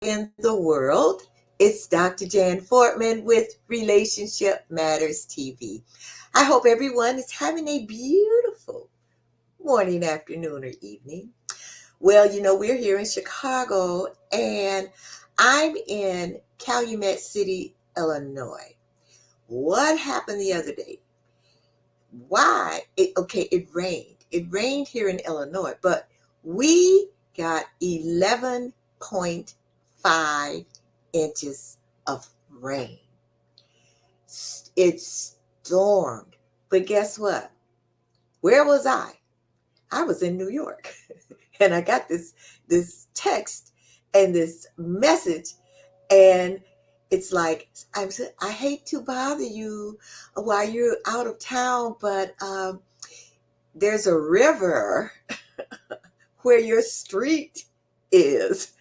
in the world? It's Dr. Jan Fortman with Relationship Matters TV. I hope everyone is having a beautiful morning, afternoon, or evening. Well, we're here in Chicago and I'm in Calumet City, Illinois. What happened the other day? Why? It rained. It rained here in Illinois, but we got 11.5 inches of rain. It stormed. But guess what? Where was I? I was in New York. And I got this text and this message, and it's like, I hate to bother you while you're out of town, but there's a river where your street is.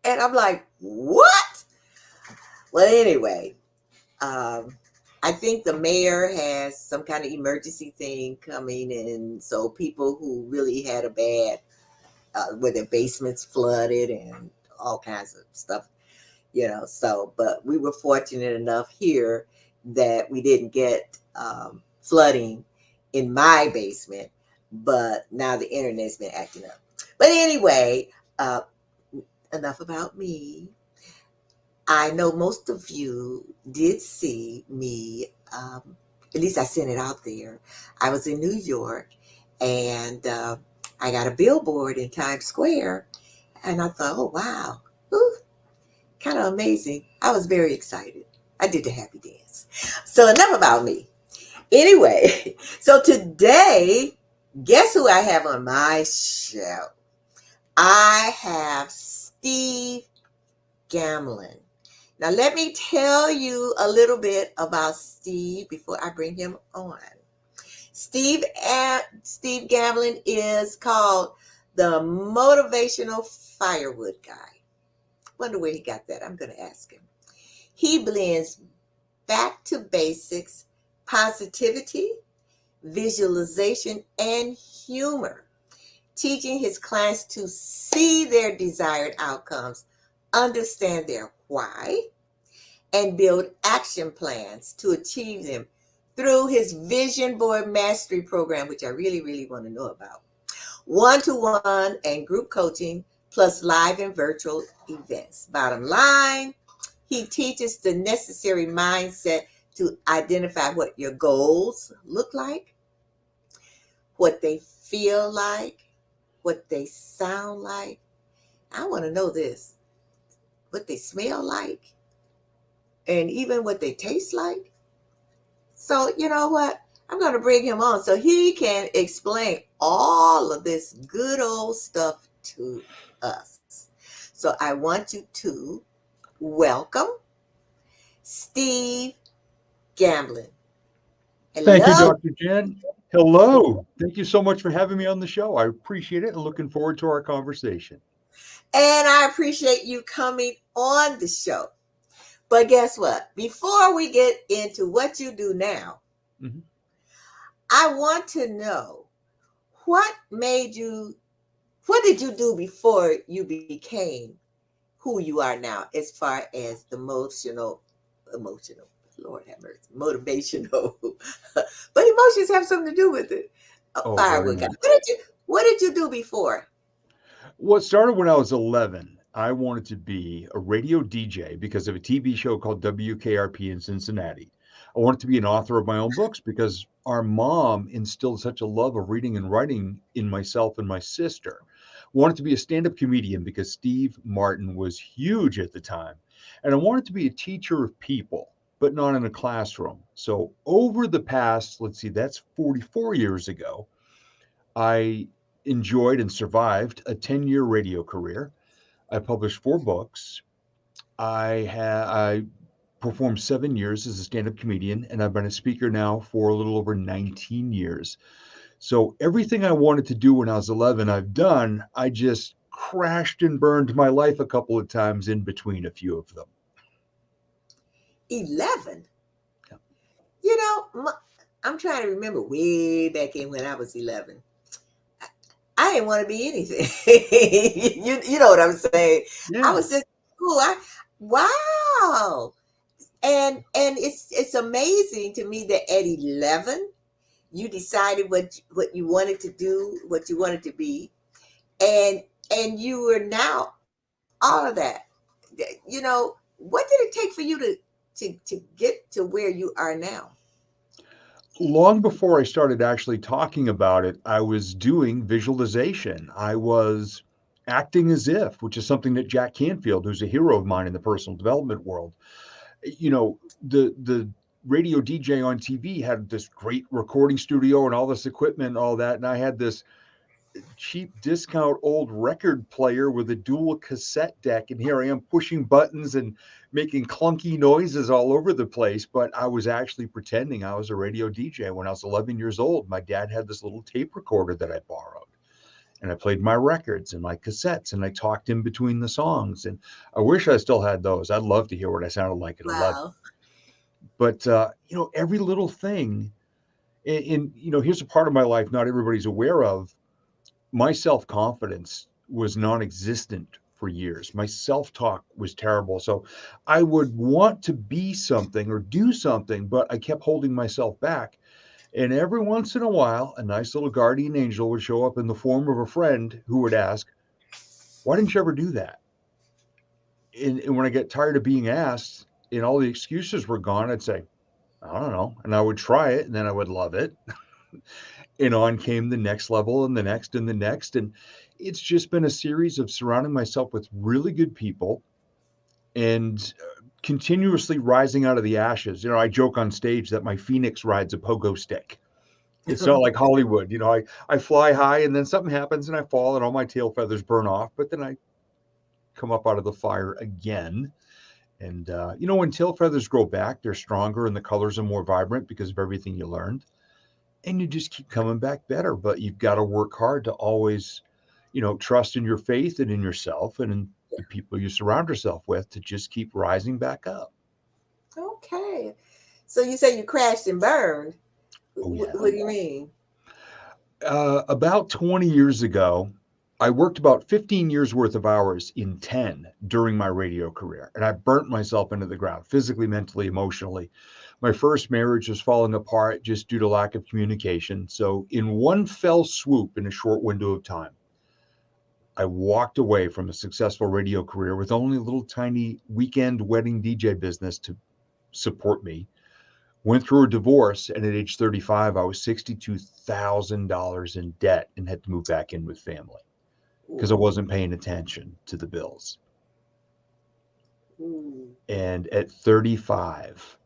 And I'm like, what? Well, anyway, um, I think the mayor has some kind of emergency thing coming in. So people who really had a bad, where their basements flooded and all kinds of stuff, So, but we were fortunate enough here that we didn't get flooding in my basement, but now the internet's been acting up. But anyway, enough about me. I know most of you did see me, at least I sent it out there. I was in New York and I got a billboard in Times Square, and I thought, oh, wow, ooh, kind of amazing. I was very excited. I did the happy dance. So, enough about me. Anyway, so today, guess who I have on my show? I have Steve Gamlin. Now, let me tell you a little bit about Steve before I bring him on. Steve Gamlin is called the motivational firewood guy. Wonder where he got that. I'm going to ask him. He blends back to basics, positivity, visualization, and humor, teaching his clients to see their desired outcomes, understand their why, and build action plans to achieve them through his Vision Board Mastery Program, which I really, really want to know about. One-to-one and group coaching, plus live and virtual events. Bottom line, he teaches the necessary mindset to identify what your goals look like, what they feel like, what they sound like. I want to know this, what they smell like, and even what they taste like. So, you know what? I'm going to bring him on so he can explain all of this good old stuff to us. So, I want you to welcome Steve Gamblin. Thank you, Hello. Dr. Jen. Hello. Thank you so much for having me on the show. I appreciate it and looking forward to our conversation. And I appreciate you coming on the show. But guess what? Before we get into what you do now, Mhm. I want to know what made you, what did you do before you became who you are now as far as the emotional, Lord have mercy, motivational, but emotions have something to do with it. Oh, very Firewood guy. much. What did you do before? Well, it started when I was 11. I wanted to be a radio DJ because of a TV show called WKRP in Cincinnati. I wanted to be an author of my own books because our mom instilled such a love of reading and writing in myself and my sister. Wanted to be a stand-up comedian because Steve Martin was huge at the time. And I wanted to be a teacher of people, but not in a classroom. So over the past, let's see, that's 44 years ago, I enjoyed and survived a 10-year radio career. I published 4 books. I performed 7 years as a stand-up comedian, and I've been a speaker now for a little over 19 years. So everything I wanted to do when I was 11, I've done. I just crashed and burned my life a couple of times in between a few of them. 11. Yeah. You know, I'm trying to remember way back in when I was 11. I didn't want to be anything. You know what I'm saying? I Yeah. was just I, wow. And it's amazing to me that at 11 you decided what you wanted to do, what you wanted to be, and you were now all of that. What did it take for you to get to where you are now? Long before I started actually talking about it, I was doing visualization. I was acting as if, which is something that Jack Canfield, who's a hero of mine in the personal development world, the radio DJ on TV had this great recording studio and all this equipment and all that, and I had this cheap discount old record player with a dual cassette deck, and here I am pushing buttons and making clunky noises all over the place. But I was actually pretending I was a radio DJ. When I was 11 years old, my dad had this little tape recorder that I borrowed, and I played my records and my cassettes, and I talked in between the songs. And I wish I still had those. I'd love to hear what I sounded like at 11. Wow. But every little thing, here's a part of my life not everybody's aware of. My self-confidence was non-existent for years. My self-talk was terrible. So I would want to be something or do something, but I kept holding myself back. And every once in a while, a nice little guardian angel would show up in the form of a friend who would ask, why didn't you ever do that? And when I get tired of being asked and all the excuses were gone, I'd say, I don't know. And I would try it and then I would love it. And on came the next level and the next and the next. And it's just been a series of surrounding myself with really good people and continuously rising out of the ashes. I joke on stage that my phoenix rides a pogo stick. It's not like Hollywood. I fly high and then something happens and I fall and all my tail feathers burn off, but then I come up out of the fire again. And, when tail feathers grow back, they're stronger and the colors are more vibrant because of everything you learned. And you just keep coming back better. But you've got to work hard to always, trust in your faith and in yourself and in the people you surround yourself with to just keep rising back up. Okay. So you say you crashed and burned. Oh, yeah. What do you mean? About 20 years ago, I worked about 15 years worth of hours in 10 during my radio career, and I burnt myself into the ground physically, mentally, emotionally. My first marriage was falling apart just due to lack of communication. So, in one fell swoop in a short window of time, I walked away from a successful radio career with only a little tiny weekend wedding DJ business to support me. Went through a divorce, and at age 35, I was $62,000 in debt and had to move back in with family because I Ooh. wasn't paying attention to the bills. Ooh. And at 35,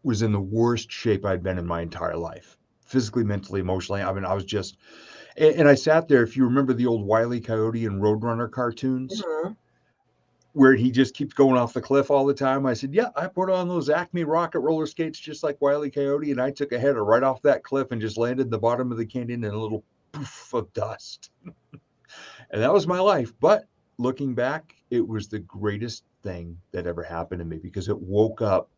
was in the worst shape I'd been in my entire life, physically, mentally, emotionally. I mean, I was just, and I sat there. If you remember the old Wile E. Coyote and Roadrunner cartoons, Mhm. where he just keeps going off the cliff all the time, I said, yeah, I put on those Acme rocket roller skates just like Wile E. Coyote, and I took a header right off that cliff and just landed in the bottom of the canyon in a little poof of dust. And that was my life. But looking back, it was the greatest thing that ever happened to me because it woke up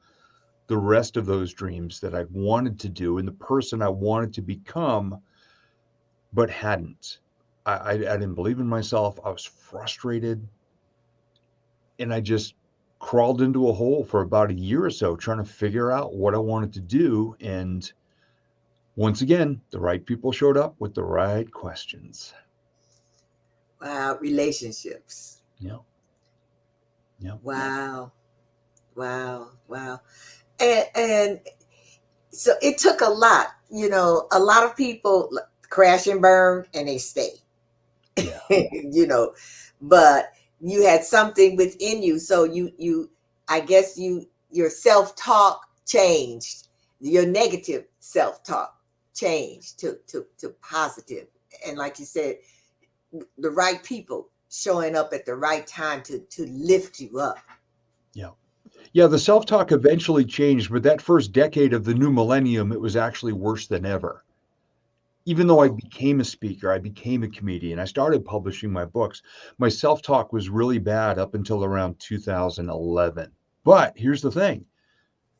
the rest of those dreams that I'd wanted to do and the person I wanted to become, but hadn't. I didn't believe in myself. I was frustrated. And I just crawled into a hole for about a year or so trying to figure out what I wanted to do. And once again, the right people showed up with the right questions. Wow. Relationships. Yeah. Yeah. Wow. Wow. Wow. And so it took a lot. A lot of people crash and burn and they stay. Yeah. you know, but you had something within you. So I guess your self talk changed. Your negative self talk changed to positive. And like you said, the right people showing up at the right time to lift you up. Yeah. Yeah. The self talk eventually changed, but that first decade of the new millennium, it was actually worse than ever. Even though I Oh, became a speaker, I became a comedian, I started publishing my books, my self talk was really bad up until around 2011. But here's the thing,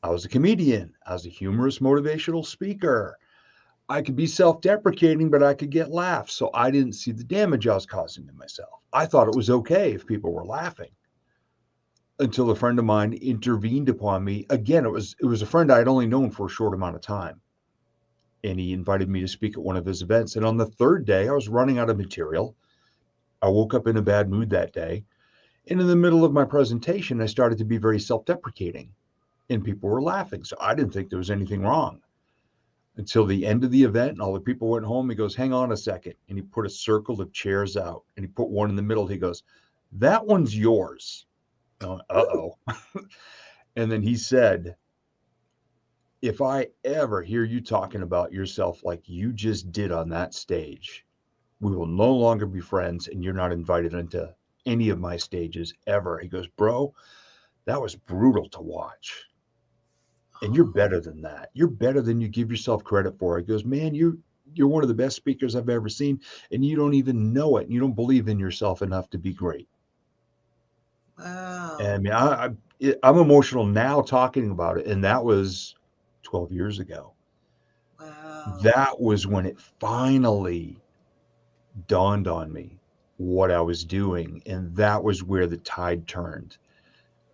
I was a comedian, I was a humorous motivational speaker. I could be self deprecating, but I could get laughs. So I didn't see the damage I was causing to myself. I thought it was okay if people were laughing. until a friend of mine intervened upon me. Again, it was a friend I had only known for a short amount of time, and he invited me to speak at one of his events. And on the third day, I was running out of material. I woke up in a bad mood that day, and in the middle of my presentation, I started to be very self-deprecating, and people were laughing. So I didn't think there was anything wrong until the end of the event, and all the people went home. He goes, "Hang on a second," and he put a circle of chairs out, and he put one in the middle. He goes, "That one's yours." I went, uh-oh. And then he said, "If I ever hear you talking about yourself like you just did on that stage, we will no longer be friends, and you're not invited into any of my stages ever." He goes, "Bro, that was brutal to watch. And you're better than that. You're better than you give yourself credit for." He goes, "Man, you're one of the best speakers I've ever seen, and you don't even know it. And you don't believe in yourself enough to be great." And I Wow. mean, I'm emotional now talking about it, and that was 12 years ago. Wow. That was when it finally dawned on me what I was doing, and that was where the tide turned.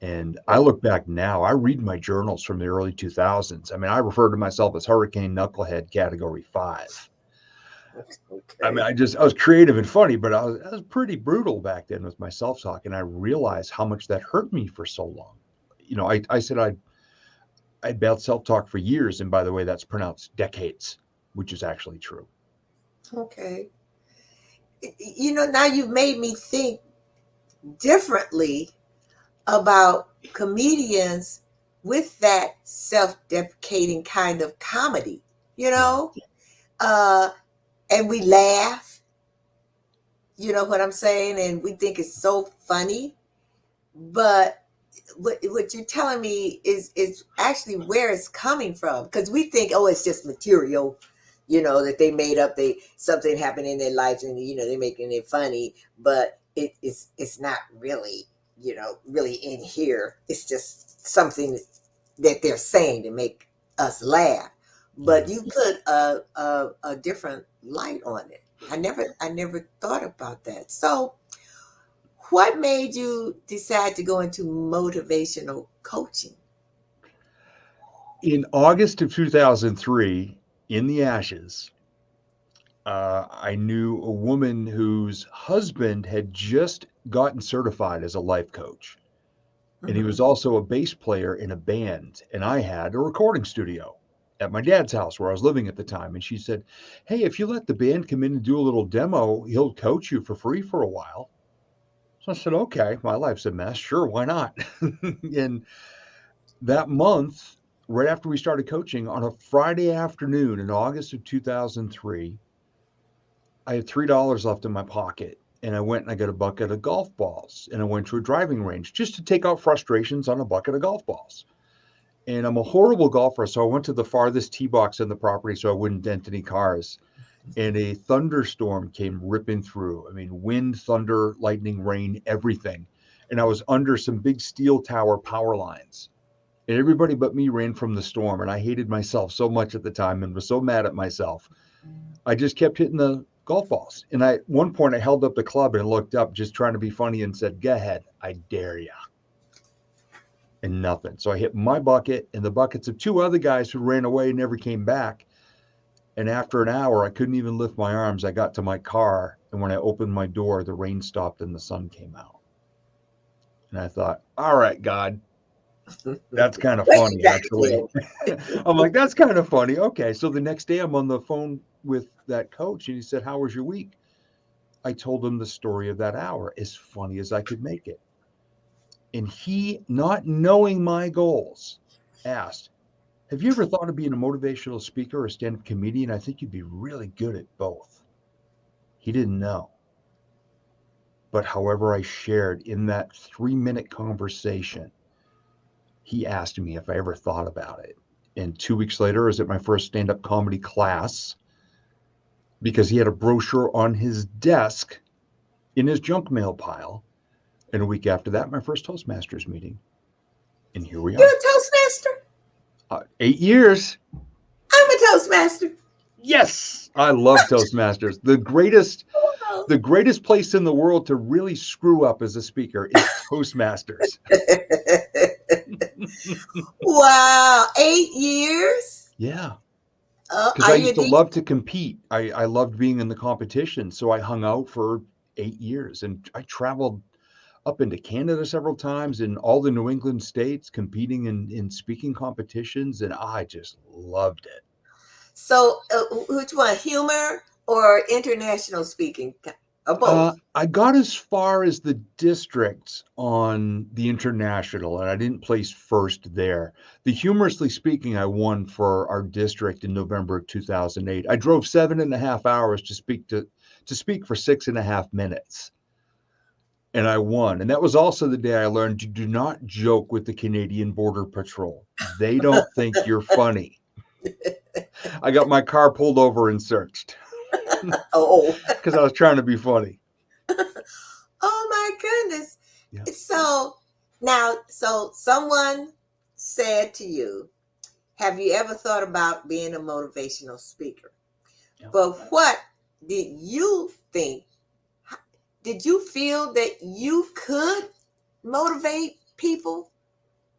And I look back now, I read my journals from the early 2000s. I mean, I refer to myself as Hurricane Knucklehead Category 5. I mean, Okay. I was creative and funny, but I was pretty brutal back then with my self-talk, and I realized how much that hurt me for so long. I said I'd bad self-talk for years, and by the way, that's pronounced decades, which is actually true. Okay. Now you've made me think differently about comedians with that self-deprecating kind of comedy, you Right. know? Uh, and we laugh, you know what I'm saying? And we think it's so funny. But what you're telling me is actually where it's coming from, because we think, oh, it's just material, that they made up. They something happened in their lives, and they're making it funny, but it's not really, really in here. It's just something that they're saying to make us laugh. But Yeah. you put a different light on it. I never thought about that. So what made you decide to go into motivational coaching? In August of 2003, in the ashes, I knew a woman whose husband had just gotten certified as a life coach. And he was Hmm. also a bass player in a band. And I had a recording studio at my dad's house where I was living at the time. And she said, "Hey, if you let the band come in and do a little demo, he'll coach you for free for a while." So I said, "Okay, my life's a mess. Sure, why not?" And that month, right after we started coaching, on a Friday afternoon in August of 2003, I had $3 left in my pocket. And I went and I got a bucket of golf balls, and I went to a driving range just to take out frustrations on a bucket of golf balls. And I'm a horrible golfer, so I went to the farthest tee box in the property so I wouldn't dent any cars. And a thunderstorm came ripping through. I mean, wind, thunder, lightning, rain, everything. And I was under some big steel tower power lines. And everybody but me ran from the storm. And I hated myself so much at the time and was so mad at myself. I just kept hitting the golf balls. And at one point, I held up the club and looked up, just trying to be funny, and said, "Go ahead, I dare you." And nothing. So I hit my bucket and the buckets of two other guys who ran away and never came back. And after an hour, I couldn't even lift my arms. I got to my car. And when I opened my door, the rain stopped and the sun came out. And I thought, all right, God, that's kind of What you funny, trying to actually. tell I'm like, that's kind of funny. Okay. So the next day, I'm on the phone with that coach, and he said, "How was your week?" I told him the story of that hour, as funny as I could make it. And he, not knowing my goals, asked, "Have you ever thought of being a motivational speaker or a stand up comedian? I think you'd be really good at both." He didn't know. But however, I shared in that 3-minute conversation, he asked me if I ever thought about it. And 2 weeks later, I was at my first stand up comedy class because he had a brochure on his desk in his junk mail pile. And a week after that, my first Toastmasters meeting. And here we You're are. a Toastmaster? 8 years. I'm a Toastmaster. Yes, I love Toastmasters. Oh. The greatest place in the world to really screw up as a speaker is Toastmasters. Wow, 8 years? Yeah, because Are I you a used to DJ? love to compete. I loved being in the competition, so I hung out for 8 years, and I traveled up into Canada several times in all the New England states, competing in speaking competitions, and I just loved it. So, which one, humor or international speaking, or both? I got as far as the districts on the international, and I didn't place first there. The humorously speaking, I won for our district in November of 2008. I drove 7.5 hours to speak for 6.5 minutes, and I won. And that was also the day I learned you do not joke with the Canadian Border Patrol. They don't think you're funny. I got my car pulled over and searched Oh, because I was trying to be funny. oh my goodness. Yeah. So now, so someone said to you, have you ever thought about being a motivational speaker? Yeah. But what did you think? Did you feel that you could motivate people?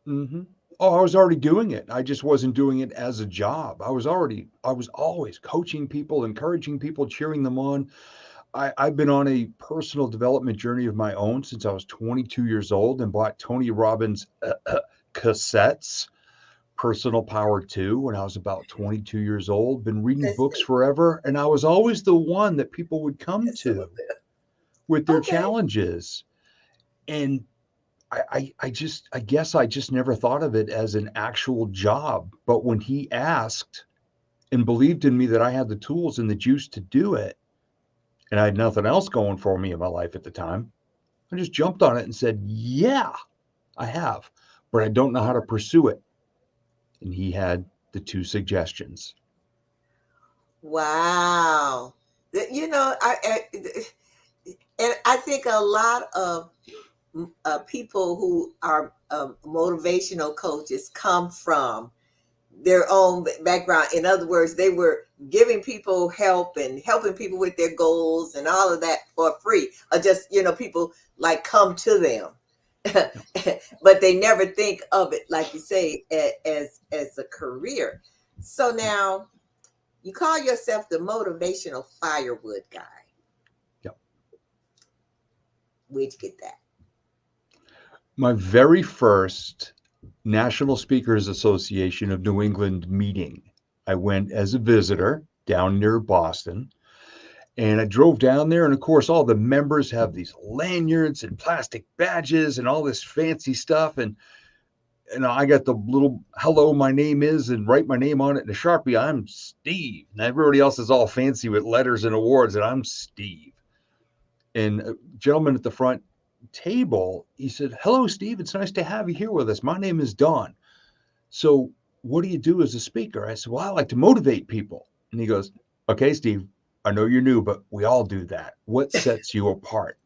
Hmm. Oh, I was already doing it. I just wasn't doing it as a job. I was always coaching people, encouraging people, cheering them on. I've been on a personal development journey of my own since I was 22 years old and bought Tony Robbins cassettes, Personal Power 2, when I was about 22 years old. Been reading Let's books see. forever. And I was always the one that people would come Some of to it. with their Okay. challenges. And I guess I just never thought of it as an actual job. But when he asked and believed in me that I had the tools and the juice to do it, and I had nothing else going for me in my life at the time, I just jumped on it and said, yeah, I have, but I don't know how to pursue it. And he had the two suggestions. Wow. You know, and I think a lot of people who are motivational coaches come from their own background. In other words, they were giving people help and helping people with their goals and all of that for free, or just, people like come to them. But they never think of it, like you say, as a career. So now you call yourself the motivational firewood guy. Yep. Where'd you get that? My very first National Speakers Association of New England meeting, I went as a visitor down near Boston. And I drove down there, and of course, all the members have these lanyards and plastic badges and all this fancy stuff. And I got the little "hello, my name is," and write my name on it in a Sharpie. I'm Steve. And everybody else is all fancy with letters and awards, and I'm Steve. And a gentleman at the front table, he said, "Hello, Steve. It's nice to have you here with us. My name is Don. So, what do you do as a speaker?" I said, "Well, I like to motivate people." And he goes, "Okay, Steve, I know you're new, but we all do that. What sets you apart?"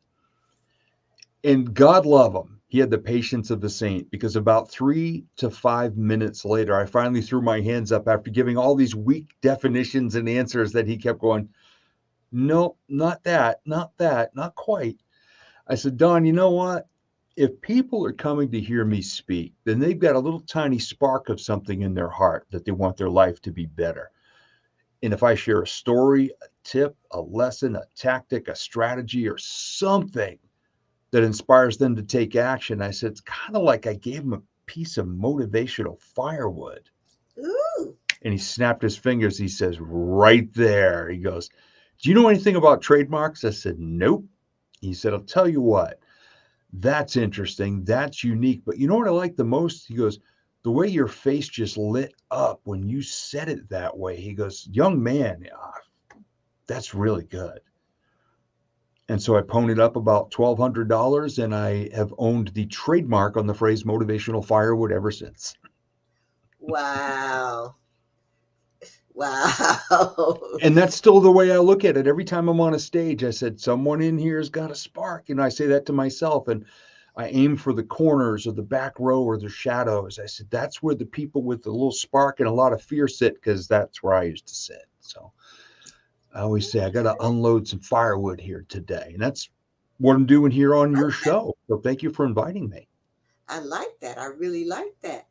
And God love him. He had the patience of the saint, because about 3 to 5 minutes later, I finally threw my hands up after giving all these weak definitions and answers that he kept going, "No, not that, not that, not quite." I said, "Don, you know what? If people are coming to hear me speak, then they've got a little tiny spark of something in their heart that they want their life to be better. And if I share a story, a tip, a lesson, a tactic, a strategy, or something that inspires them to take action," I said, "it's kind of like I gave them a piece of motivational firewood." Ooh. And he snapped his fingers. He says, "Right there." He goes, "Do you know anything about trademarks?" I said, "Nope." He said, "I'll tell you what. That's interesting. That's unique. But you know what I like the most?" He goes, "The way your face just lit up when you said it that way." He goes, "Young man, that's really good." And so I ponied up about $1,200, and I have owned the trademark on the phrase motivational firewood ever since. Wow. Wow. And that's still the way I look at it. Every time I'm on a stage, I said, someone in here's got a spark. And I say that to myself. And I aim for the corners or the back row or the shadows. I said, that's where the people with a little spark and a lot of fear sit, because that's where I used to sit. So I always say I got to unload some firewood here today. And that's what I'm doing here on your show. So thank you for inviting me. I like that. I really like that.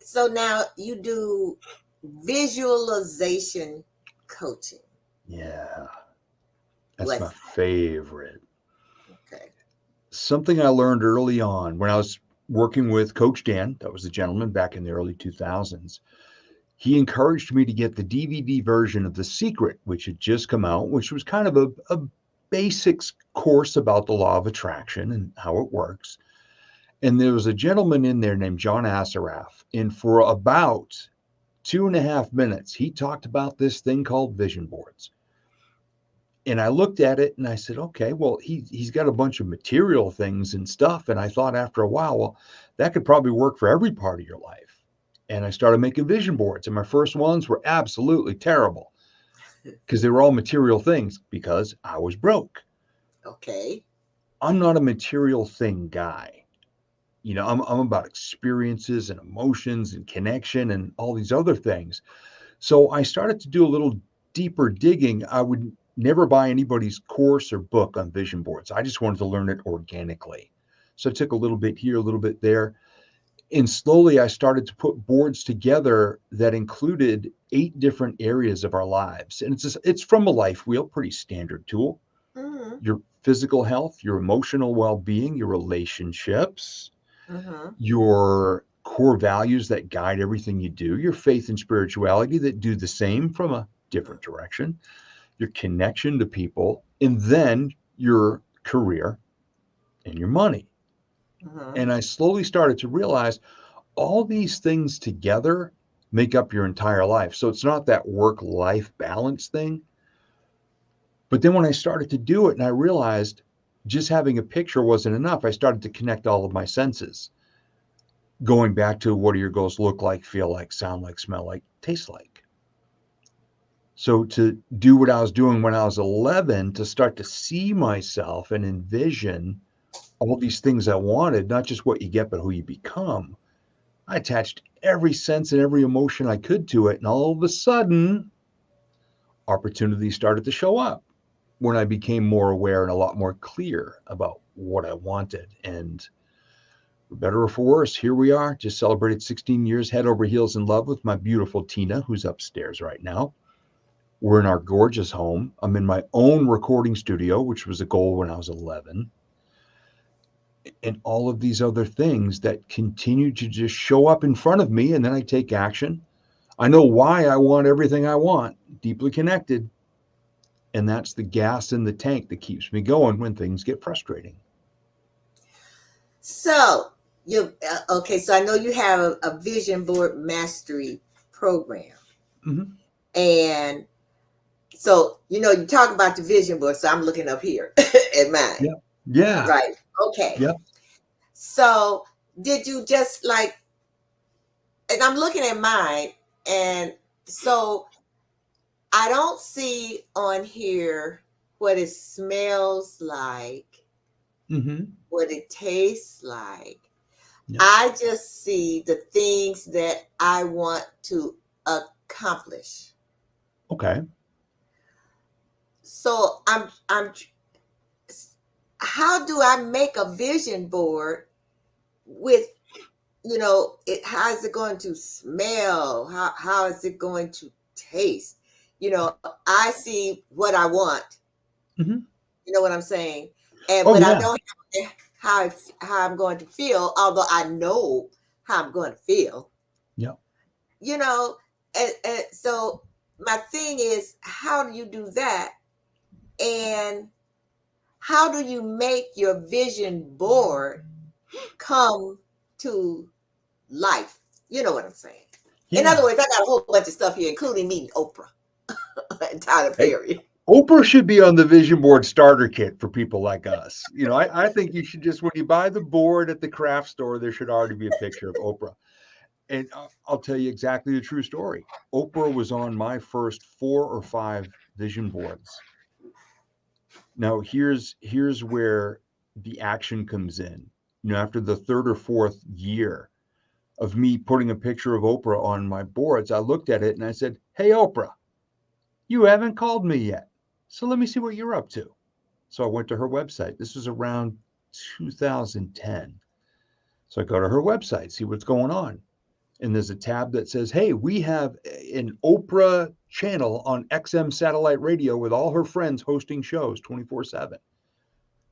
So now you do visualization coaching. Yeah, that's my What's favorite. that? Okay. Something I learned early on when I was working with Coach Dan, that was the gentleman back in the early 2000s. He encouraged me to get the DVD version of The Secret, which had just come out, which was kind of a basics course about the law of attraction and how it works. And there was a gentleman in there named John Assaraf. And for about 2.5 minutes, he talked about this thing called vision boards. And I looked at it and I said, okay, well, he's got a bunch of material things and stuff. And I thought after a while, well, that could probably work for every part of your life. And I started making vision boards. And my first ones were absolutely terrible because they were all material things because I was broke. Okay. I'm not a material thing guy. I'm about experiences and emotions and connection and all these other things. So I started to do a little deeper digging. I would never buy anybody's course or book on vision boards. I just wanted to learn it organically. So I took a little bit here, a little bit there. And slowly I started to put boards together that included 8 different areas of our lives. And it's from a life wheel, pretty standard tool. Mm-hmm. Your physical health, your emotional well-being, your relationships, Mm-hmm. your core values that guide everything you do, your faith and spirituality that do the same from a different direction, your connection to people, and then your career and your money. Mm-hmm. And I slowly started to realize all these things together make up your entire life. So it's not that work life balance thing. But then when I started to do it and I realized just having a picture wasn't enough, I started to connect all of my senses, going back to what do your goals look like, feel like, sound like, smell like, taste like. So to do what I was doing when I was 11, to start to see myself and envision all these things I wanted, not just what you get, but who you become, I attached every sense and every emotion I could to it. And all of a sudden, opportunities started to show up when I became more aware and a lot more clear about what I wanted. And for better or for worse, here we are. Just celebrated 16 years head over heels in love with my beautiful Tina, who's upstairs right now. We're in our gorgeous home. I'm in my own recording studio, which was a goal when I was 11. And all of these other things that continue to just show up in front of me. And then I take action. I know why I want everything I want, deeply connected. And that's the gas in the tank that keeps me going when things get frustrating. So you okay? So I know you have a vision board mastery program, Mm-hmm. and so you talk about the vision board. So I'm looking up here at mine. Yeah. Yeah. Right. Okay. Yeah. So did you just like? And I'm looking at mine, and so I don't see on here what it smells like, Mm-hmm. what it tastes like. Yeah. I just see the things that I want to accomplish. Okay. So I'm how do I make a vision board with how is it going to smell? How is it going to taste? I see what I want. Mm-hmm. You know what I'm saying? And Oh but I yeah. don't have how I'm going to feel, although I know how I'm going to feel. Yeah. You know, and so my thing is, how do you do that? And how do you make your vision board come to life? You know what I'm saying? In other Yeah. words, I got a whole bunch of stuff here, including meeting Oprah and Tyler Hey, Perry. Oprah should be on the vision board starter kit for people like us. I think you should just, when you buy the board at the craft store, there should already be a picture of Oprah. And I'll tell you exactly the true story. Oprah was on my first 4 or 5 vision boards. Now here's where the action comes in. After the third or fourth year of me putting a picture of Oprah on my boards, I looked at it and I said, "Hey Oprah, You haven't called me yet. So let me see what you're up to. So I went to her website. This was around 2010. So I go to her website, see what's going on. And there's a tab that says, hey, we have an Oprah channel on XM satellite radio with all her friends hosting shows 24/7.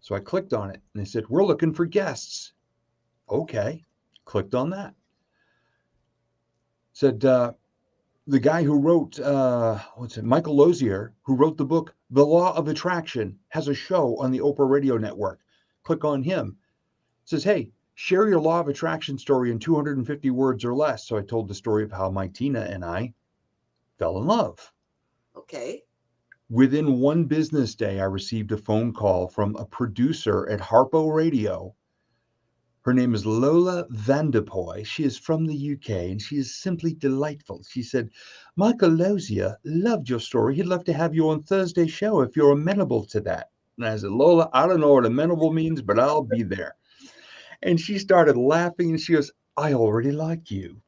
So I clicked on it and they said, we're looking for guests. Okay. Clicked on that. Said, the guy who wrote, Michael Lozier, who wrote the book, The Law of Attraction, has a show on the Oprah Radio Network. Click on him. Says, hey, share your law of attraction story in 250 words or less. So I told the story of how my Tina and I fell in love. Okay. Within one business day, I received a phone call from a producer at Harpo Radio. Her name is Lola Vanderpoy. She is from the UK and she is simply delightful. She said, Michael Lozier loved your story. He'd love to have you on Thursday's show if you're amenable to that. And I said, Lola, I don't know what amenable means, but I'll be there. And she started laughing and she goes, I already like you.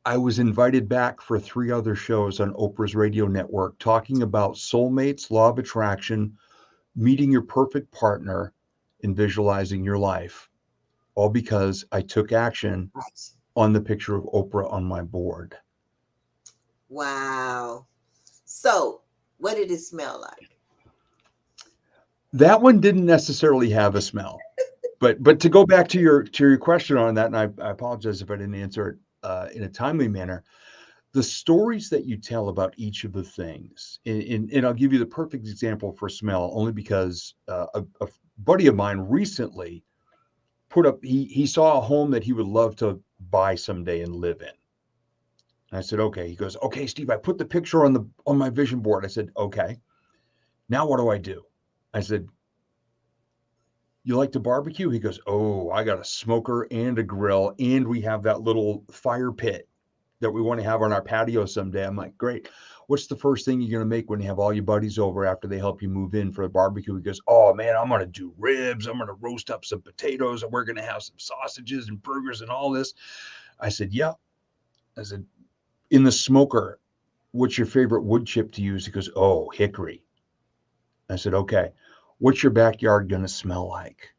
I was invited back for 3 other shows on Oprah's radio network talking about soulmates, law of attraction, meeting your perfect partner, and visualizing your life, all because I took action Right. on the picture of Oprah on my board. Wow. So, what did it smell like? That one didn't necessarily have a smell. But to go back to your question on that, and I apologize if I didn't answer it in a timely manner. The stories that you tell about each of the things, and I'll give you the perfect example for smell, only because a buddy of mine recently put up, he saw a home that he would love to buy someday and live in. And I said, okay. He goes, okay, Steve, I put the picture on my vision board. I said, okay. Now what do I do? I said, you like to barbecue? He goes, oh, I got a smoker and a grill, and we have that little fire pit that we want to have on our patio someday. I'm like, great. What's the first thing you're going to make when you have all your buddies over after they help you move in for the barbecue? He goes, oh man, I'm going to do ribs. I'm going to roast up some potatoes and we're going to have some sausages and burgers and all this. I said, yeah. I said, in the smoker, what's your favorite wood chip to use? He goes, oh, hickory. I said, okay. What's your backyard going to smell like?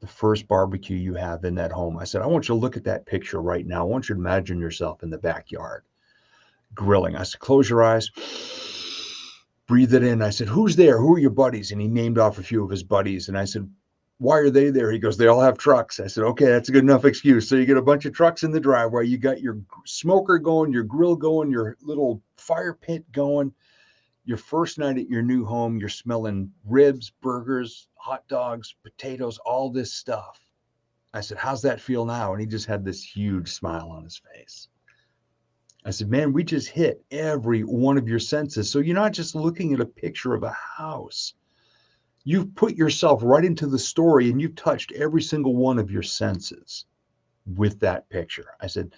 The first barbecue you have in that home. I said, I want you to look at that picture right now. I want you to imagine yourself in the backyard grilling. I said, close your eyes, breathe it in. I said, who's there? Who are your buddies? And he named off a few of his buddies. And I said, why are they there? He goes, they all have trucks. I said, okay, that's a good enough excuse. So you get a bunch of trucks in the driveway. You got your smoker going, your grill going, your little fire pit going. Your first night at your new home, you're smelling ribs, burgers, hot dogs, potatoes, all this stuff. I said, how's that feel now? And he just had this huge smile on his face. I said, man, we just hit every one of your senses. So you're not just looking at a picture of a house. You've put yourself right into the story and you've touched every single one of your senses with that picture. I said,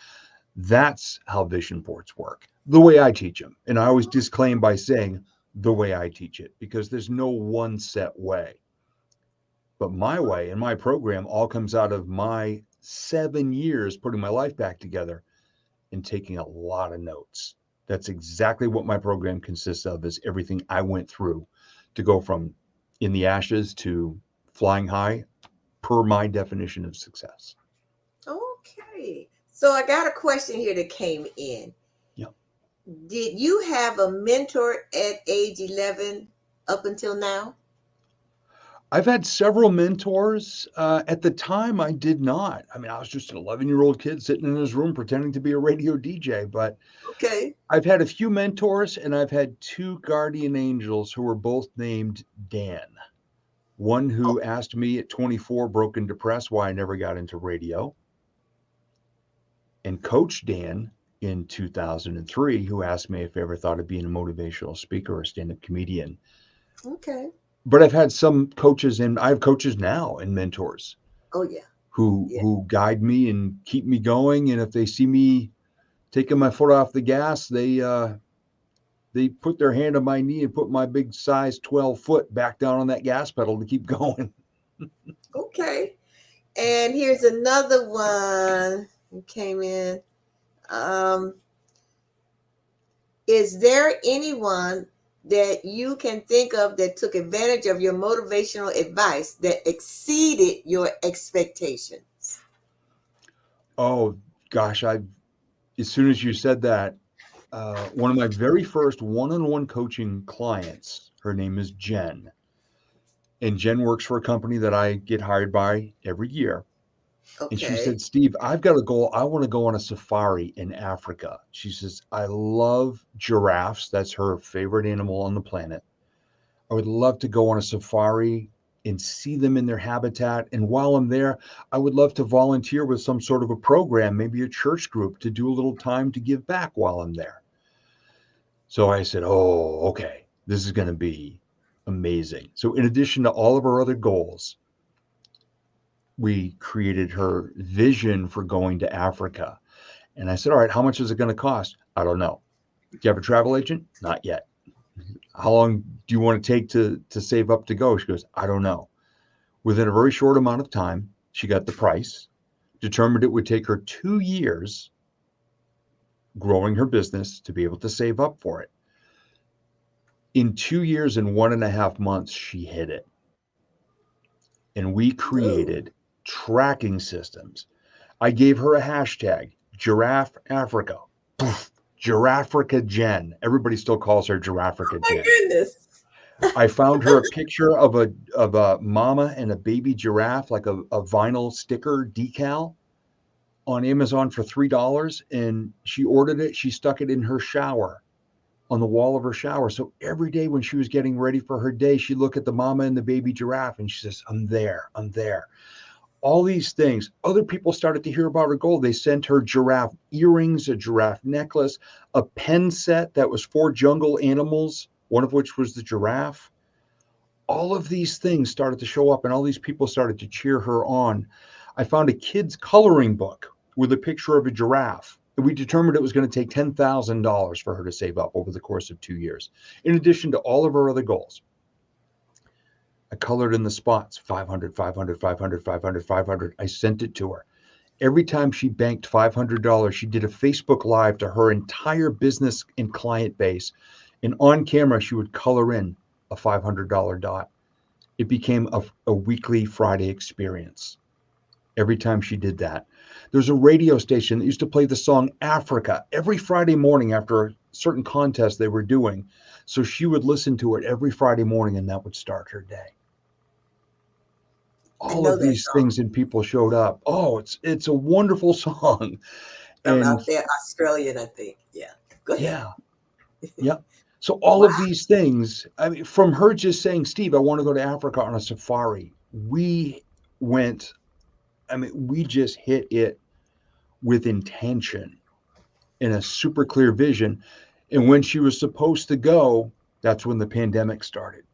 that's how vision boards work, the way I teach them. And I always disclaim by saying the way I teach it, because there's no one set way. But my way and my program all comes out of my 7 years putting my life back together and taking a lot of notes. That's exactly what my program consists of, is everything I went through to go from in the ashes to flying high, per my definition of success. Okay. So, I got a question here that came in. Yeah. Did you have a mentor at age 11 up until now? I've had several mentors. At the time, I did not. I mean, I was just an 11-year-old kid sitting in his room pretending to be a radio DJ. But Okay. I've had a few mentors, and I've had 2 guardian angels who were both named Dan. One Oh, who asked me at 24, broke and depressed, why I never got into radio. And Coach Dan in 2003, who asked me if I ever thought of being a motivational speaker or a stand-up comedian. okay. But I've had some coaches, and I have coaches now and mentors Oh, yeah. who Yeah. who guide me and keep me going. And if they see me taking my foot off the gas, they put their hand on my knee and put my big size 12 foot back down on that gas pedal to keep going. Okay. And here's another one that came in. Um, Is there anyone that you can think of that took advantage of your motivational advice that exceeded your expectations? Oh gosh, as soon as you said that, one of my very first one-on-one coaching clients, her name is Jen, and Jen works for a company that I get hired by every year. And she Okay. said, Steve, I've got a goal. I want to go on a safari in Africa. She says, I love giraffes. That's her favorite animal on the planet. I would love to go on a safari and see them in their habitat. And while I'm there, I would love to volunteer with some sort of a program, maybe a church group, to do a little time to give back while I'm there. So I said, oh, okay, this is going to be amazing. So, in addition to all of our other goals, we created her vision for going to Africa. And I said, all right, how much is it going to cost? I don't know. Do you have a travel agent? Not yet. How long do you want to take to save up to go? She goes, I don't know. Within a very short amount of time, she got the price, determined it would take her 2 years growing her business to be able to save up for it. In 2 years and 1.5 months, she hit it. And we Ooh. created tracking systems. I gave her a hashtag, Giraffe Africa. Poof, Giraffrica Jen. Everybody still calls her Giraffrica My Jen. goodness. I found her a picture of a mama and a baby giraffe, like a vinyl sticker decal on Amazon for $3. And she ordered it. She stuck it in her shower, on the wall of her shower. So every day when she was getting ready for her day, she'd look at the mama and the baby giraffe and she says, I'm there, I'm there. All these things. Other people started to hear about her goal. They sent her giraffe earrings, a giraffe necklace, a pen set that was 4 jungle animals, one of which was the giraffe. All of these things started to show up and all these people started to cheer her on. I found a kid's coloring book with a picture of a giraffe. And we determined it was going to take $10,000 for her to save up over the course of 2 years, in addition to all of her other goals. I colored in the spots, 500, 500, 500, 500, 500. I sent it to her. Every time she banked $500, she did a Facebook Live to her entire business and client base. And on camera, she would color in a $500 dot. It became a weekly Friday experience. Every time she did that. There's a radio station that used to play the song Africa every Friday morning after a certain contest they were doing. So she would listen to it every Friday morning and that would start her day. I All know of that these song things and people showed up. Oh, it's a wonderful song. from And out there, Australian, I think. Yeah. Go ahead. yeah, yeah. So all Wow. of these things, I mean, from her just saying, Steve, I want to go to Africa on a safari, we went, I mean, we just hit it with intention and a super clear vision. And when she was supposed to go, that's when the pandemic started.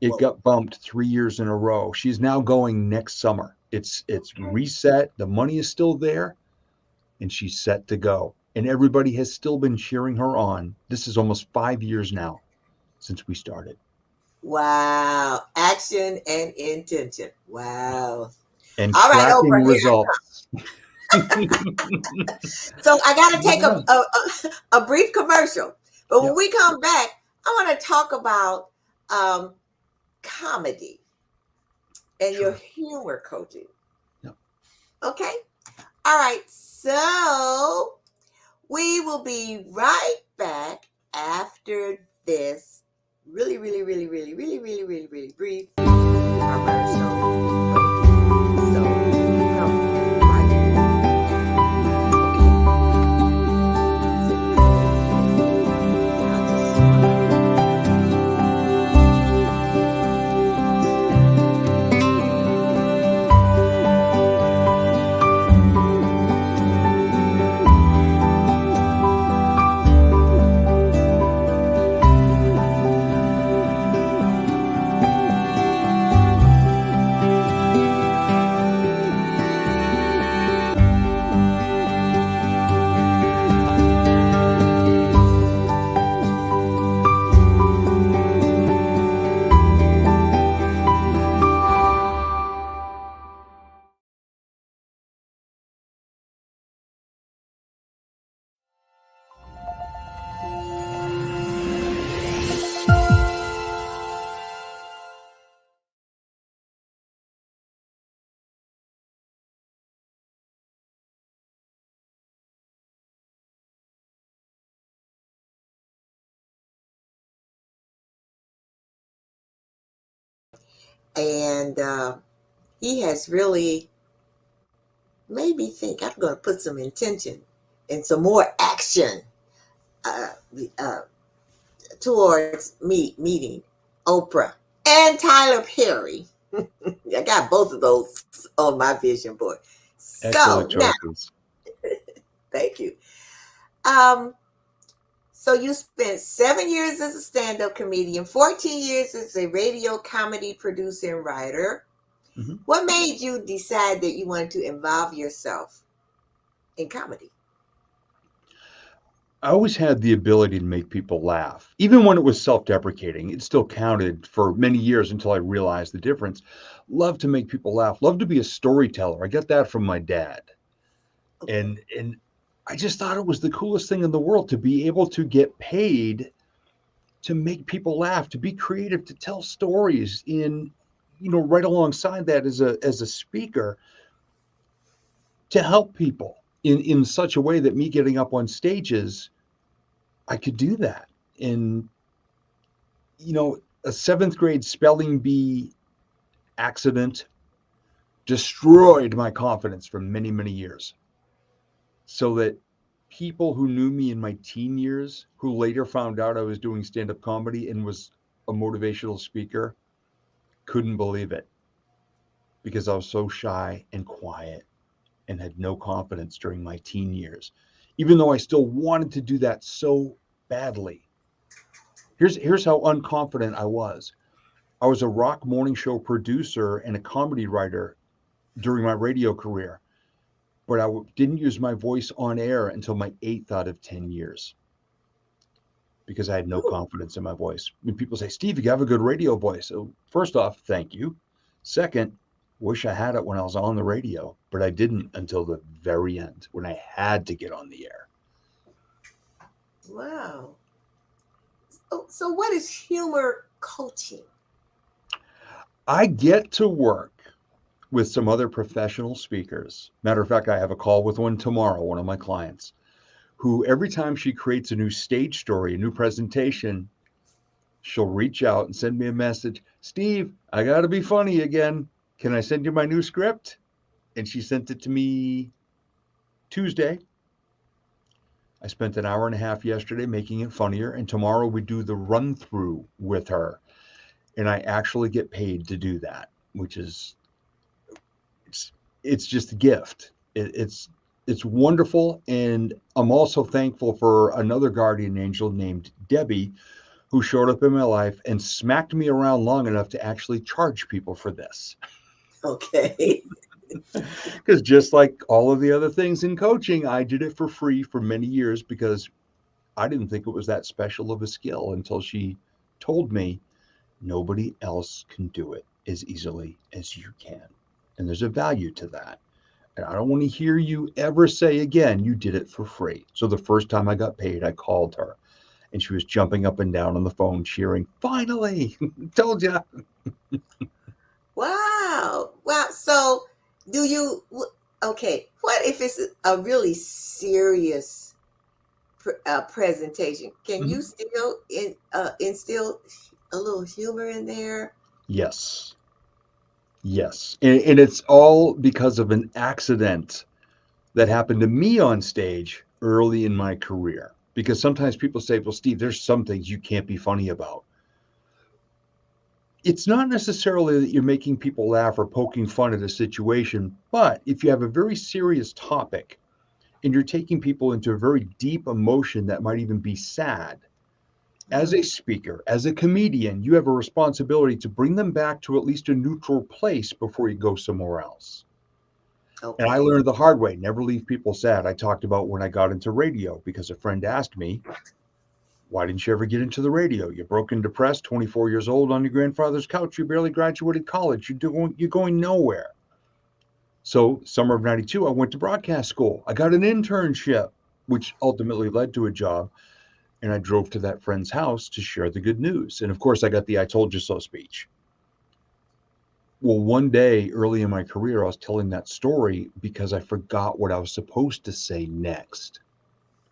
It Whoa. got bumped 3 years in a row. She's now going next summer. It's Okay. reset. The money is still there, and she's set to go. And everybody has still been cheering her on. This is almost 5 years now since we started. Wow. Action and intention. Wow. And All right, tracking Oprah, here. results. So I got to take Yeah. a brief commercial. But when Yeah. we come back, I want to talk about um, comedy and your Sure. humor coaching. Yeah. Okay. All right. So we will be right back after this really brief commercial. So come right And he has really made me think I'm going to put some intention and some more action uh, uh, towards meeting Oprah and Tyler Perry. I got both of those on my vision board. So Excellent now, choices. thank you. Um, so you spent 7 years as a stand-up comedian, 14 years as a radio comedy producer and writer. Mhm. What made you decide that you wanted to involve yourself in comedy? I always had the ability to make people laugh. Even when it was self-deprecating, it still counted for many years until I realized the difference. Love to make people laugh. Love to be a storyteller. I got that from my dad. Okay. And I just thought it was the coolest thing in the world to be able to get paid to make people laugh, to be creative, to tell stories in, right alongside that as a speaker, to help people in such a way that me getting up on stages, I could do that. And a seventh grade spelling bee accident destroyed my confidence for many, many years. So that people who knew me in my teen years, who later found out I was doing stand up comedy and was a motivational speaker, couldn't believe it because I was so shy and quiet and had no confidence during my teen years, even though I still wanted to do that so badly. Here's how unconfident I was. I was a rock morning show producer and a comedy writer during my radio career, but didn't use my voice on air until my eighth out of 10 years because I had no Ooh, confidence in my voice. When people say, Steve, you have a good radio voice. So, first off, thank you. Second, wish I had it when I was on the radio, but I didn't until the very end when I had to get on the air. wow. So what is humor coaching? I get to work with some other professional speakers. Matter of fact, I have a call with one tomorrow, one of my clients, who every time she creates a new stage story, a new presentation, she'll reach out and send me a message. Steve, I got to be funny again. Can I send you my new script? And she sent it to me Tuesday. I spent an hour and a half yesterday making it funnier. And tomorrow we do the run through with her. And I actually get paid to do that, which is it's it's just a gift. It's wonderful, and I'm also thankful for another guardian angel named Debbie, who showed up in my life and smacked me around long enough to actually charge people for this. Okay. Because just like all of the other things in coaching, I did it for free for many years because I didn't think it was that special of a skill until she told me nobody else can do it as easily as you can. And there's a value to that. And I don't want to hear you ever say again, you did it for free. So the first time I got paid, I called her and she was jumping up and down on the phone, cheering, finally, told you. Wow. Wow. So do you okay, what if it's a really serious presentation? Can Mhm. you still instill a little humor in there? Yes. Yes. And it's all because of an accident that happened to me on stage early in my career. Because sometimes people say, well, Steve, there's some things you can't be funny about. It's not necessarily that you're making people laugh or poking fun at a situation, but if you have a very serious topic and you're taking people into a very deep emotion that might even be sad, as a Mm, speaker, as a comedian, you have a responsibility to bring them back to at least a neutral place before you go somewhere else. And I okay. learned the hard way, never leave people sad. I talked about when I got into radio because a friend asked me, why didn't you ever get into the radio? You're broken, depressed, 24 years old on your grandfather's couch. You barely graduated college. You're going nowhere. So, summer of 92, I went to broadcast school. I got an internship, which ultimately led to a job. And I drove to that friend's house to share the good news. And of course, I got the I told you so speech. Well, one day early in my career, I was telling that story because I forgot what I was supposed to say next.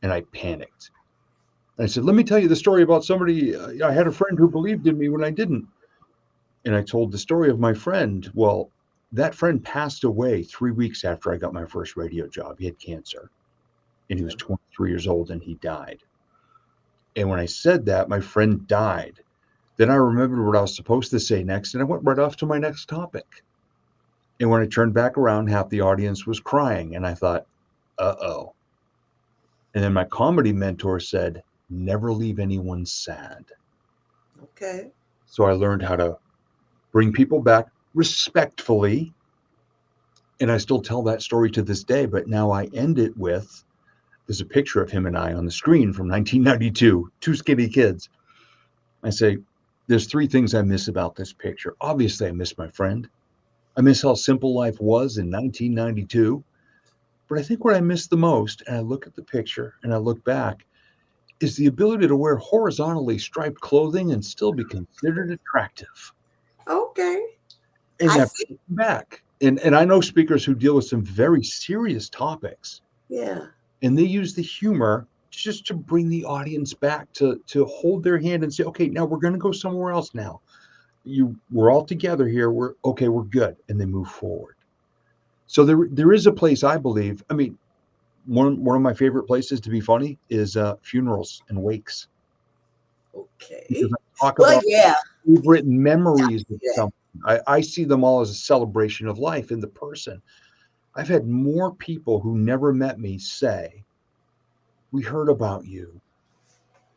And I panicked. And I said, let me tell you the story about somebody. I had a friend who believed in me when I didn't. And I told the story of my friend. Well, that friend passed away 3 weeks after I got my first radio job. He had cancer and he was 23 years old and he died. And when I said that, my friend died. Then I remembered what I was supposed to say next and I went right off to my next topic. And when I turned back around, half the audience was crying. And I thought, uh-oh. And then my comedy mentor said, never leave anyone sad. Okay. So I learned how to bring people back respectfully. And I still tell that story to this day. But now I end it with, there's a picture of him and I on the screen from 1992, two skinny kids. I say, there's three things I miss about this picture. Obviously, I miss my friend. I miss how simple life was in 1992. But I think what I miss the most, and I look at the picture and I look back, is the ability to wear horizontally striped clothing and still be considered attractive. Okay. And I that see. brings me back. And I know speakers who deal with some very serious topics, Yeah. and they use the humor just to bring the audience back to hold their hand and say, okay, now we're going to go somewhere else now. We're all together here. We're good. And they move forward. So there is a place, I believe. I mean, one of my favorite places to be funny is funerals and wakes, because Okay. I talk Well, about yeah. favorite I memories of see that. something. I see them all as a celebration of life in the person. I've had more people who never met me say, we heard about you.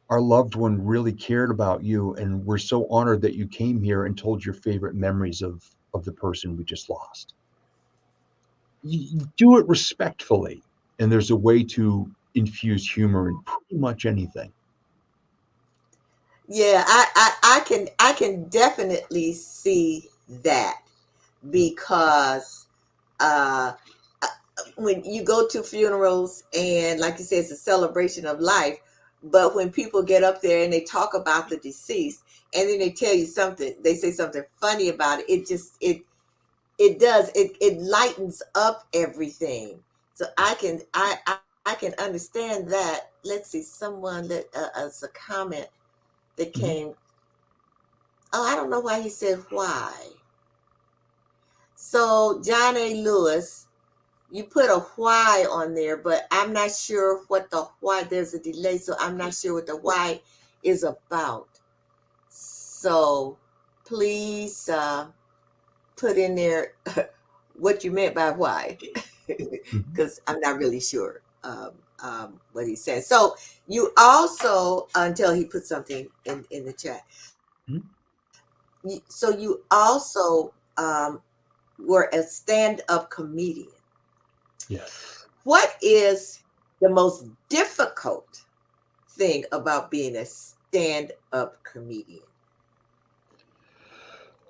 Our loved one really cared about you, and we're so honored that you came here and told your favorite memories of the person we just lost. You do it respectfully, and there's a way to infuse humor in pretty much anything. Yeah, I can definitely see that because uh uh, when you go to funerals and like you said it's a celebration of life, but when people get up there and they talk about the deceased and then they tell you something, they say something funny about it, it lightens up everything. So I can understand that. Let's see, someone let us a comment that Mhm. came. Oh, I don't know why he said why. So John A. Lewis, you put a why on there, but I'm not sure what the why. There's a delay, so I'm not sure what the why is about. So please put in there what you meant by why, Mhm. because I'm not really sure what he said. So you also, until he put something in the chat, Mhm. so you also were a stand-up comedian. Yes. What is the most difficult thing about being a stand-up comedian?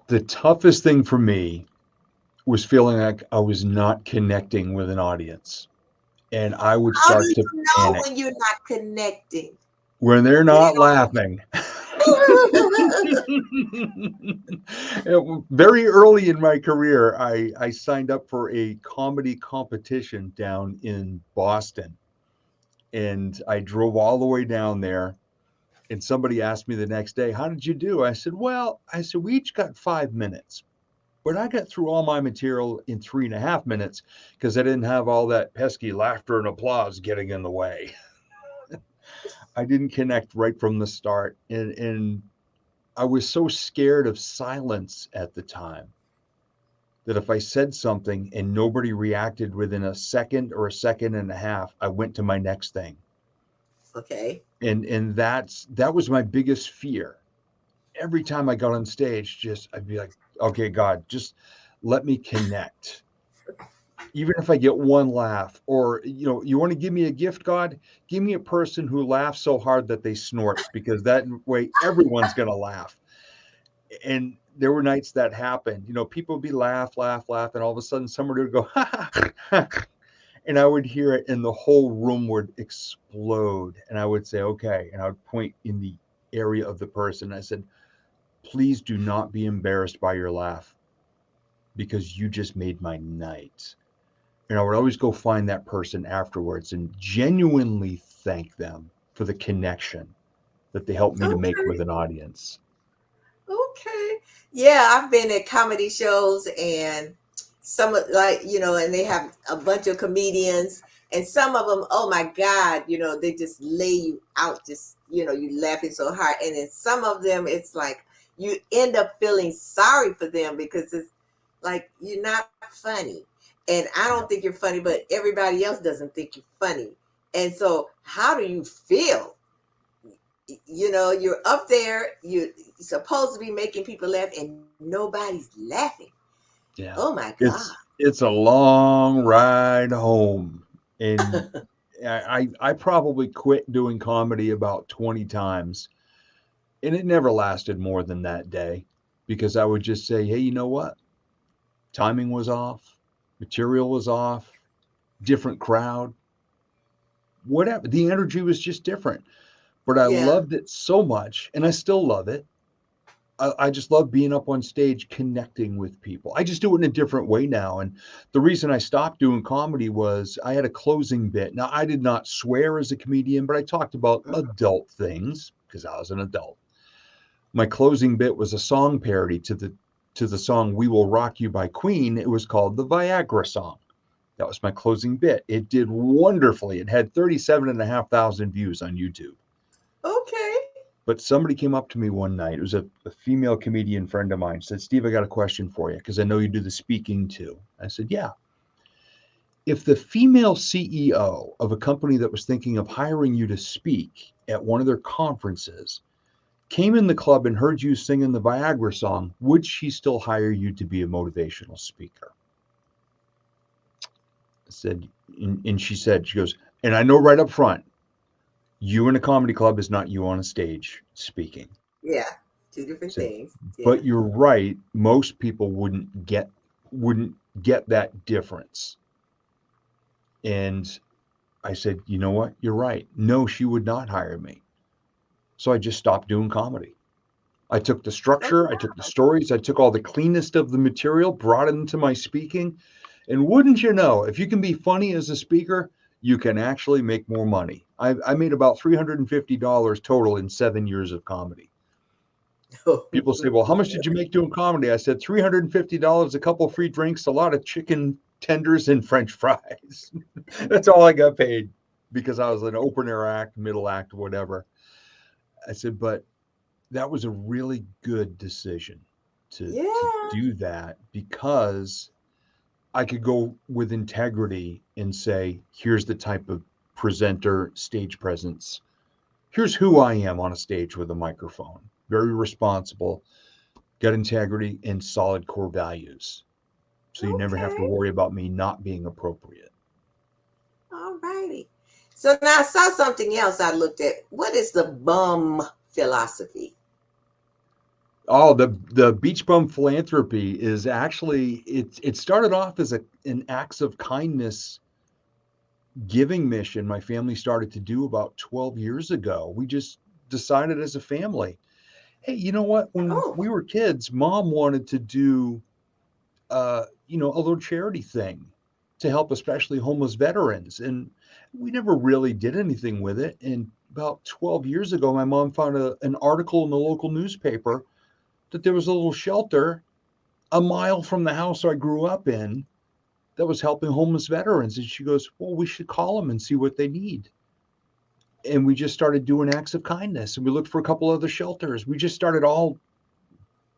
The toughest thing for me was feeling like I was not connecting with an audience, and I would How do start to you know panic when you're not connecting? when they're When not laughing. Very early in my career, I signed up for a comedy competition down in Boston, and I drove all the way down there. And somebody asked me the next day, "How did you do?" I said, we each got 5 minutes. But I got through all my material in 3.5 minutes because I didn't have all that pesky laughter and applause getting in the way. I didn't connect right from the start. And I was so scared of silence at the time that if I said something and nobody reacted within a second or a second and a half, I went to my next thing. Okay. And that was my biggest fear. Every time I got on stage, just I'd be like, okay, God, just let me connect. Even if I get one laugh, or you want to give me a gift, God, give me a person who laughs so hard that they snort, because that way everyone's going to laugh. And there were nights that happened. People would be laugh, and all of a sudden somebody would go, ha, ha, ha, and I would hear it, and the whole room would explode. And I would say, okay, and I would point in the area of the person. I said, please do not be embarrassed by your laugh, because you just made my night. And I would always go find that person afterwards and genuinely thank them for the connection that they helped me to make Okay. with an audience. Okay. Yeah, I've been at comedy shows and some of like, and they have a bunch of comedians and some of them, oh my God, they just lay you out, just, you laughing so hard. And then some of them, it's like you end up feeling sorry for them because it's like you're not funny. And I don't Yeah. think you're funny, but everybody else doesn't think you're funny. And so how do you feel? You're up there, you're supposed to be making people laugh and nobody's laughing. Oh Yeah. my God. It's a long ride home. And I probably quit doing comedy about 20 times. And it never lasted more than that day because I would just say, hey, you know what? Timing was off, material was off, different crowd, whatever. The energy was just different. But I Yeah. loved it so much, and I still love it. I just love being up on stage connecting with people. I just do it in a different way now. And the reason I stopped doing comedy was I had a closing bit. Now, I did not swear as a comedian, but I talked about adult things because I was an adult. My closing bit was a song parody to the song We Will Rock You by Queen. It was called the Viagra song. That was my closing bit. It did wonderfully. It had 37,500 views on YouTube. Okay. But somebody came up to me one night. It was a female comedian friend of mine. Said, Steve, I got a question for you because I know you do the speaking too. I said, yeah. If the female CEO of a company that was thinking of hiring you to speak at one of their conferences came in the club and heard you singing the Viagra song, would she still hire you to be a motivational speaker? I said, and she said, she goes, and I know right up front, you in a comedy club is not you on a stage speaking. Yeah. Two I different said, things. Yeah. but you're right. Most people wouldn't get that difference. And I said, you know what? You're right. No, she would not hire me. So I just stopped doing comedy. I took the Oh, structure, I took the stories, I took all the cleanest of the material, brought it into my speaking. And wouldn't you know, if you can be funny as a speaker, you can actually make more money. I made about $350 total in 7 years of comedy. wow. People say, well, how much did you make doing comedy? I said, $350, a couple free drinks, a lot of chicken tenders, and French fries. That's all I got paid because I was an opener act, middle act, whatever. I said, but that was a really good decision to Yeah. do that because I could go with integrity and say, here's the type of presenter, stage presence. Here's who I am on a stage with a microphone. Very responsible, got integrity and solid core values. So you never have to Okay. worry about me not being appropriate. All righty. So now I saw something else I looked at. What is the bum philosophy? Oh, the Beach Bum philanthropy is actually it started off as an acts of kindness giving mission my family started to do about 12 years ago. We just decided as a family, hey, you know what? When Oh, we were kids, mom wanted to do a little charity thing to help especially homeless veterans. And we never really did anything with it. And about 12 years ago, my mom found an article in the local newspaper that there was a little shelter a mile from the house I grew up in that was helping homeless veterans. And she goes, well, we should call them and see what they need. And we just started doing acts of kindness. And we looked for a couple other shelters. We just started all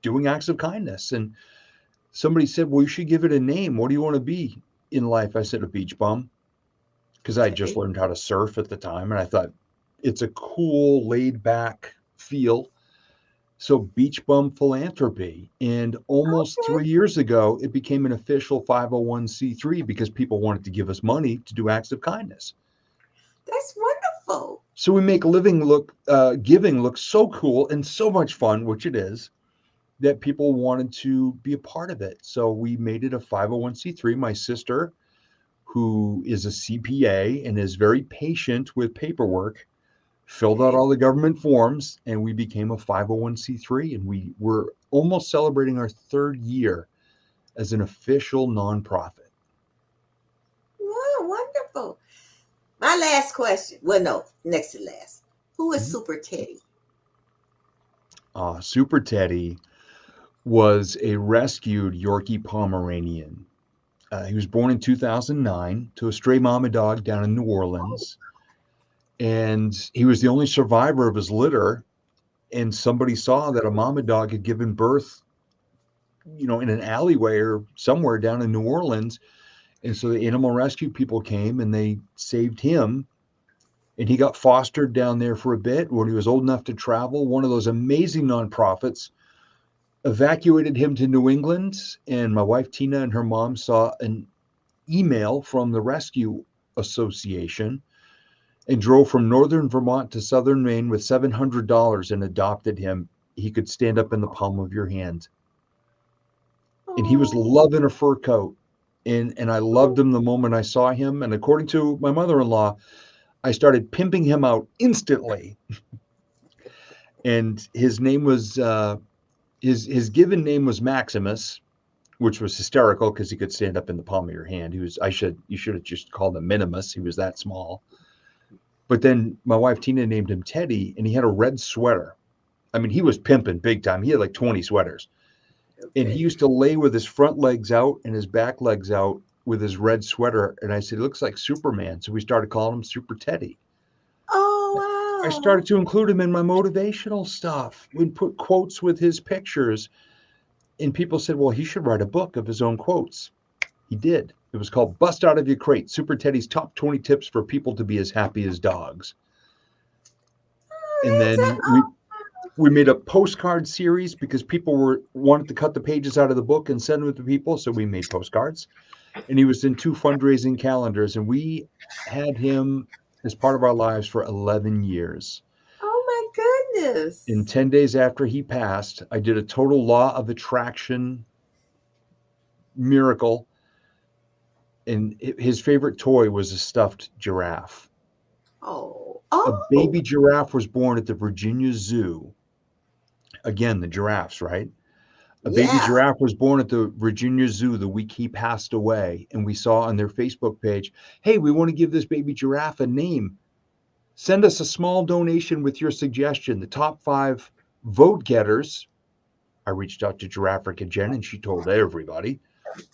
doing acts of kindness. And somebody said, well, you should give it a name. What do you want to be in life? I said, a beach bum, because I had just okay. learned how to surf at the time. And I thought it's a cool, laid back feel. So, Beach Bum Philanthropy. And almost Okay. 3 years ago, it became an official 501c3 because people wanted to give us money to do acts of kindness. That's wonderful. So, we make giving look so cool and so much fun, which it is, that people wanted to be a part of it. So we made it a 501c3. My sister, who is a CPA and is very patient with paperwork, filled out Okay. all the government forms and we became a 501c3. And we were almost celebrating our third year as an official nonprofit. Wow, wonderful. My last question. Well, no, next to last. Who is Mhm. Super Teddy? Super Teddy was a rescued Yorkie Pomeranian. He was born in 2009 to a stray mama dog down in New Orleans, and he was the only survivor of his litter. And somebody saw that a mama dog had given birth, in an alleyway or somewhere down in New Orleans. And so the animal rescue people came and they saved him. And he got fostered down there for a bit. When he was old enough to travel, one of those amazing nonprofits evacuated him to New England. And my wife, Tina, and her mom saw an email from the Rescue Association and drove from northern Vermont to southern Maine with $700 and adopted him. He could stand up in the palm of your hand. And he was Oh, loving a fur coat. And I loved him the moment I saw him. And according to my mother-in-law, I started pimping him out instantly. And his name was his given name was Maximus, which was hysterical because he could stand up in the palm of your hand. You should have just called him Minimus. He was that small. But then my wife Tina named him Teddy, and he had a red sweater. I mean, he was pimping big time. He had like 20 sweaters. And he okay. used to lay with his front legs out and his back legs out with his red sweater. And I said, he looks like Superman. So we started calling him Super Teddy. I Oh, started to include him in my motivational stuff. We'd put quotes with his pictures. And people said, well, he should write a book of his own quotes. He did. It was called Bust Out of Your Crate, Super Teddy's Top 20 Tips for People to Be as Happy as Dogs. And that's then we made a postcard series because people wanted to cut the pages out of the book and send them to people. So we made postcards. And he was in 2 fundraising calendars. And we had him as part of our lives for 11 years. oh my In goodness. 10 days after he passed, I did a total law of attraction miracle. And his favorite toy was a stuffed giraffe. Oh, A oh, baby giraffe was born at the Virginia Zoo. Again, the giraffes, right? A baby yeah. giraffe was born at the Virginia Zoo the week he passed away. And we saw on their Facebook page, hey, we want to give this baby giraffe a name. Send us a small donation with your suggestion. The top 5 vote getters. I reached out to Giraffica Jen and she told everybody.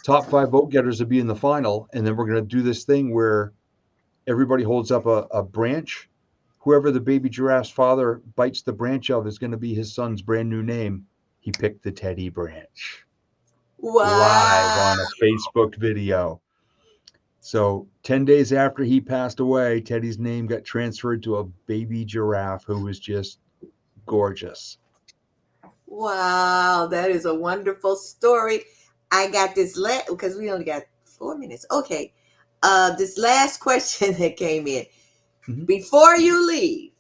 Top 5 vote getters will be in the final. And then we're going to do this thing where everybody holds up a branch. Whoever the baby giraffe's father bites the branch of is going to be his son's brand new name. He picked the Teddy branch live Wow. on a Facebook video. So 10 days after he passed away, Teddy's name got transferred to a baby giraffe who was just gorgeous. Wow, that is a wonderful story. I got this last because we only got 4 minutes. Okay. This last question that came in. Mhm. Before you leave,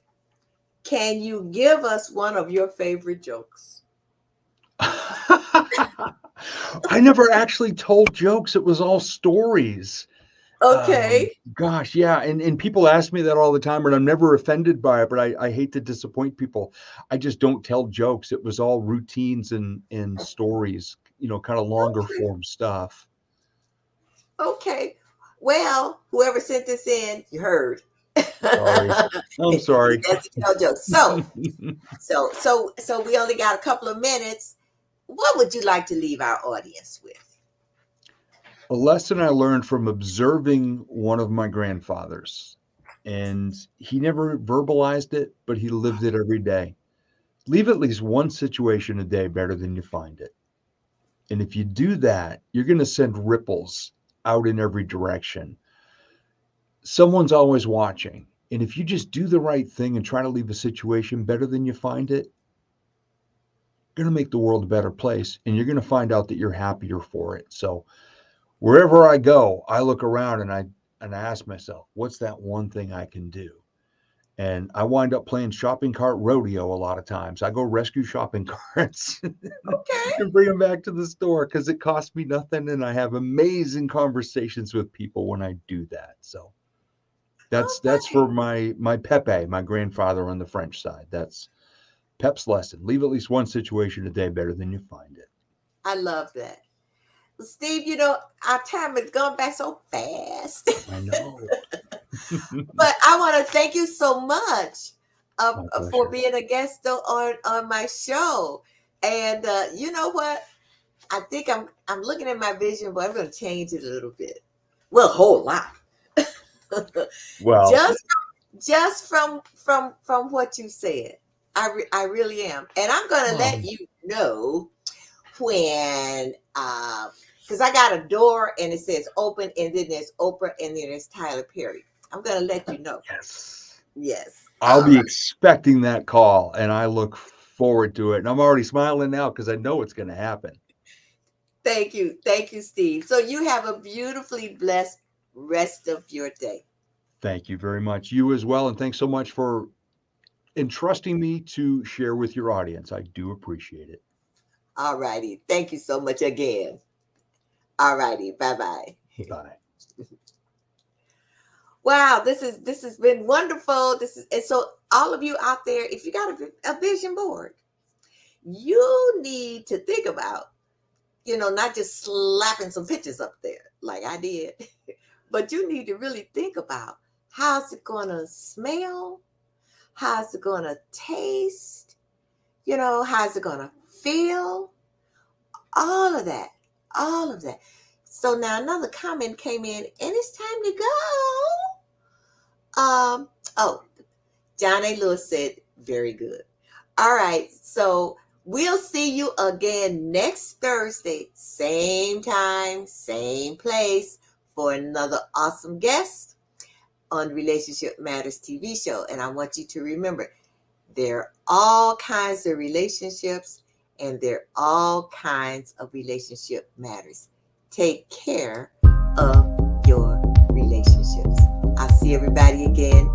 can you give us one of your favorite jokes? I never actually told jokes. It was all stories. Okay. Gosh, yeah, and people ask me that all the time, and I'm never offended by it, but I hate to disappoint people. I just don't tell jokes. It was all routines and stories, kind of longer Okay. form stuff. Okay. Well, whoever sent this in, you heard. Sorry. I'm He sorry. doesn't tell jokes. So we only got a couple of minutes. What would you like to leave our audience with? A lesson I learned from observing one of my grandfathers, and he never verbalized it, but he lived it every day. Leave at least one situation a day better than you find it. And if you do that, you're going to send ripples out in every direction. Someone's always watching. And if you just do the right thing and try to leave a situation better than you find it, you're going to make the world a better place. And you're going to find out that you're happier for it. So wherever I go, I look around and I ask myself, what's that one thing I can do? And I wind up playing shopping cart rodeo a lot of times. I go rescue shopping carts Okay. and bring them back to the store because it costs me nothing. And I have amazing conversations with people when I do that. So that's Okay. for my Pepe, my grandfather on the French side. That's Pep's lesson. Leave at least one situation a day better than you find it. I love that. Well, Steve, our time has gone back so fast. I know. But I want to thank you so much My for pleasure. being a guest on my show. And you know what? I think I'm looking at my vision, but I'm going to change it a little bit. Well, a whole lot. Well, just from what you said. I really am, and I'm going to let um, you know when because I got a door and it says open, and then there's Oprah, and then there's Tyler Perry. I'm going to let you know. yes. Yes. I'll All be right. expecting that call, and I look forward to it. And I'm already smiling now because I know it's going to happen. Thank you. Thank you, Steve. So you have a beautifully blessed rest of your day. Thank you very much. You as well. And thanks so much for entrusting me to share with your audience. I do appreciate it. All righty. Thank you so much again. All righty. Bye bye. Bye. Wow, this has been wonderful. This is and so all of you out there, if you got a vision board, you need to think about, not just slapping some pictures up there like I did, but you need to really think about how's it gonna smell, how's it gonna taste, how's it gonna feel, all of that, all of that. So now another comment came in, and it's time to go. Oh, John A. Lewis said, very good. All right. So we'll see you again next Thursday, same time, same place, for another awesome guest on Relationship Matters TV show. And I want you to remember, there are all kinds of relationships, and there are all kinds of relationship matters. Take care of your relationships. I'll see everybody again